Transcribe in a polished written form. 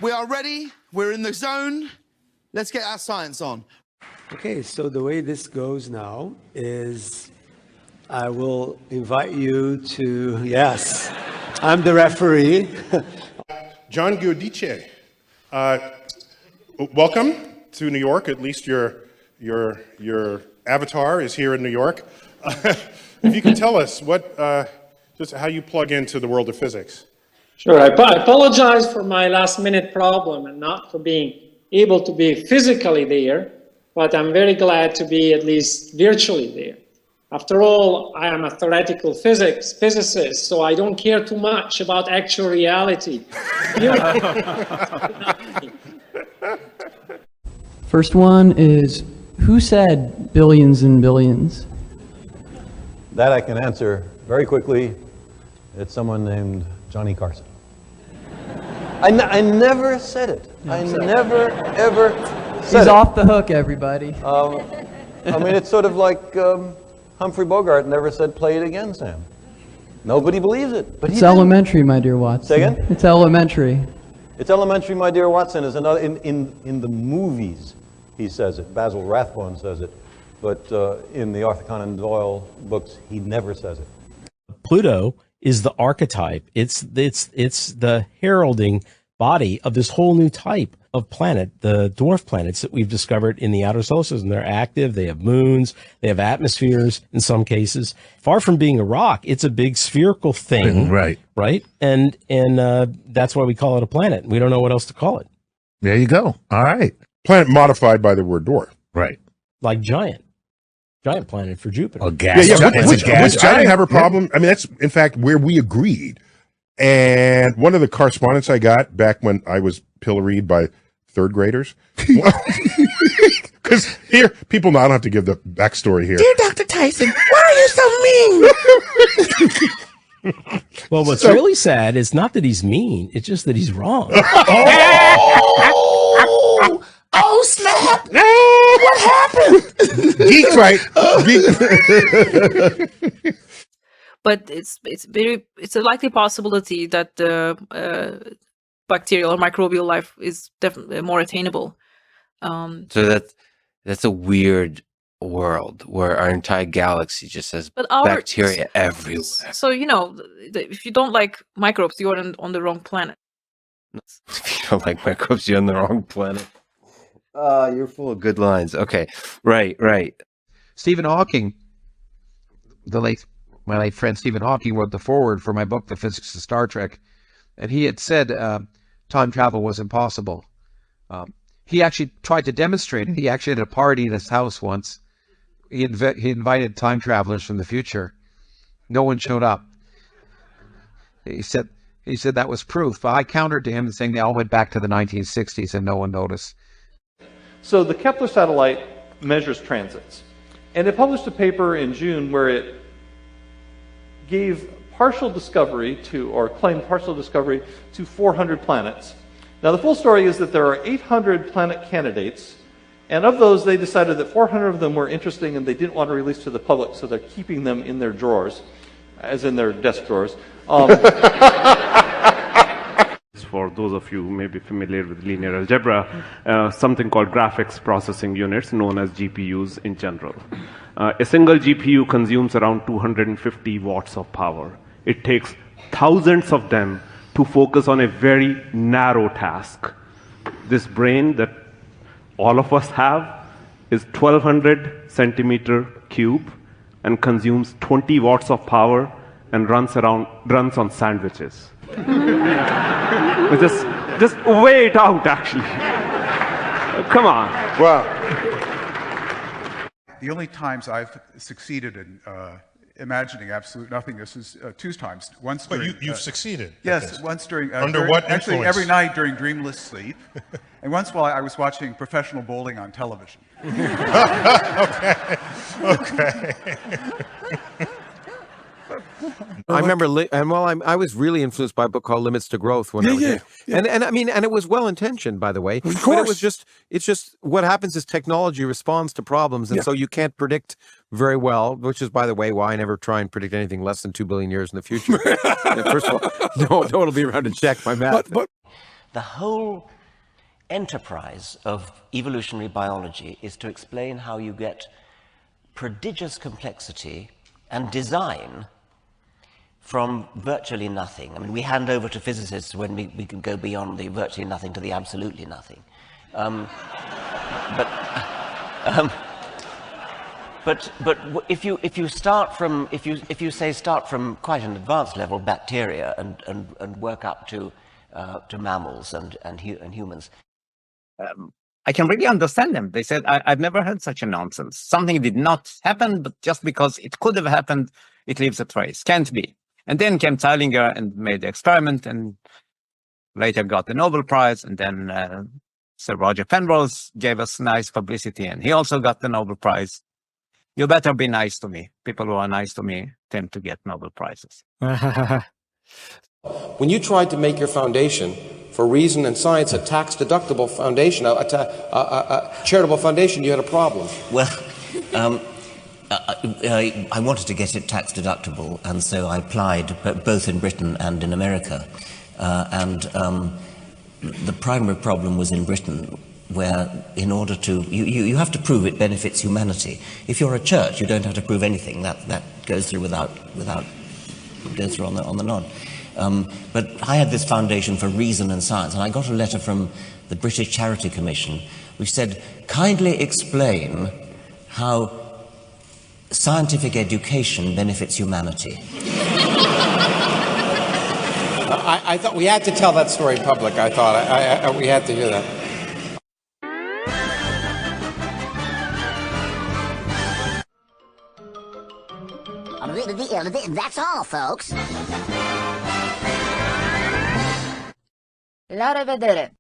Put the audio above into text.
We are ready. We're in the zone. Let's get our science on. Okay, so the way this goes now is I will invite you to, yes, I'm the referee. John Giudice, welcome to New York. At least your avatar is here in New York. If you can tell us just how you plug into the world of physics. Sure. I apologize for my last-minute problem and not for being able to be physically there, but I'm very glad to be at least virtually there. After all, I am a theoretical physicist, so I don't care too much about actual reality. First one is, who said billions and billions? That I can answer very quickly. It's someone named Johnny Carson. I never said it. I never, ever said He's it. off the hook, everybody. I mean, it's sort of like Humphrey Bogart never said, "Play it again, Sam." Nobody believes it, but It's elementary, my dear Watson. Say again? It's elementary. It's elementary, my dear Watson. Is another in the movies. He says it. Basil Rathbone says it, but in the Arthur Conan Doyle books, he never says it. Pluto is the archetype. It's the heralding body of this whole new type of planet, the dwarf planets that we've discovered in the outer solar system. They're active, they have moons, they have atmospheres in some cases. Far from being a rock, it's a big spherical thing. Right. Right? And that's why we call it a planet. We don't know what else to call it. There you go. All right. Planet modified by the word dwarf. Right. Like giant planet for Jupiter. A gas giant. Which I didn't have a problem. I mean, that's in fact where we agreed. And one of the correspondence I got back when I was pilloried by third graders, because here people now don't have to give the backstory here. Dear Dr. Tyson, why are you so mean? Well, what's really sad is not that he's mean, it's just that he's wrong. Oh, snap! What happened? Geek fight. But it's a likely possibility that the bacterial or microbial life is definitely more attainable. So that's a weird world where our entire galaxy just has bacteria everywhere. So if you don't like microbes, you're on the wrong planet. If you don't like microbes, you're on the wrong planet. You're full of good lines. Okay, right. Stephen Hawking, my late friend Stephen Hawking, wrote the foreword for my book, The Physics of Star Trek, and he had said time travel was impossible. He actually tried to demonstrate it. He actually had a party in his house once. He invited time travelers from the future. No one showed up. He said that was proof, but I countered to him saying they all went back to the 1960s and no one noticed. So the Kepler satellite measures transits, and it published a paper in June where it gave partial discovery claimed partial discovery to 400 planets. Now the full story is that there are 800 planet candidates, and of those they decided that 400 of them were interesting and they didn't want to release to the public, so they're keeping them in their drawers, as in their desk drawers. For those of you who may be familiar with linear algebra, something called graphics processing units, known as GPUs in general. A single GPU consumes around 250 watts of power. It takes thousands of them to focus on a very narrow task. This brain that all of us have is 1200 centimeter cube and consumes 20 watts of power and runs on sandwiches. Just weigh it out, actually. Come on. Wow. The only times I've succeeded in imagining absolute nothingness is two times. Once during, you've succeeded? Yes, once during... Under what influence? Actually, every night during dreamless sleep. And once while I was watching professional bowling on television. Okay. I remember, I was really influenced by a book called Limits to Growth when I was young. And I mean, and it was well intentioned, by the way. Of course. But it's just what happens is technology responds to problems, and so you can't predict very well. Which is, by the way, why I never try and predict anything less than 2 billion years in the future. First of all, no one will be around to check my math. The whole enterprise of evolutionary biology is to explain how you get prodigious complexity and design from virtually nothing. I mean, we hand over to physicists when we can go beyond the virtually nothing to the absolutely nothing. But if you start from start from quite an advanced level, bacteria, and work up to mammals and humans. I can really understand them. They said, I've never heard such a nonsense. Something did not happen, but just because it could have happened, it leaves a trace. Can't be. And then came Zeilinger and made the experiment, and later got the Nobel Prize. And then Sir Roger Penrose gave us nice publicity, and he also got the Nobel Prize. You better be nice to me. People who are nice to me tend to get Nobel Prizes. When you tried to make your foundation for reason and science a tax-deductible foundation, a charitable foundation, you had a problem. Well, I wanted to get it tax-deductible, and so I applied both in Britain and in America. The primary problem was in Britain, where in order to, you have to prove it benefits humanity. If you're a church, you don't have to prove anything. That goes through goes through on the nod. But I had this foundation for reason and science, and I got a letter from the British Charity Commission, which said, kindly explain how scientific education benefits humanity. I thought we had to tell that story in public. I thought we had to hear that. That's all, folks. La rivedere.